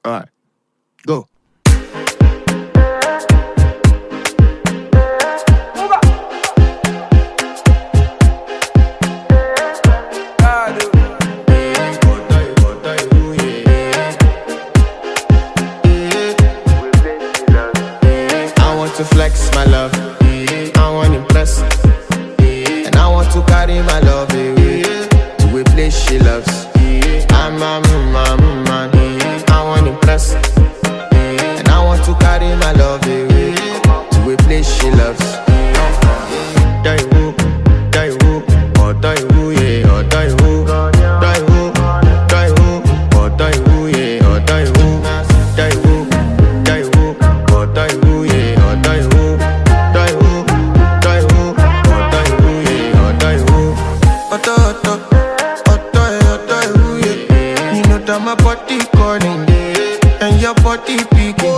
Alright, go. I want to flex my love, I want to impress, and I want to carry my love away to a place she loves. I'm a man, I want to impress, and I want to carry my love away to a place she loves. Die woo, oh die woo, yeah, oh die woo, die woo, oh die woo, yeah, oh die woo, oh die woo, yeah, oh die woo, oh die woo, yeah, oh die woo. You know that my body calling and your body picking.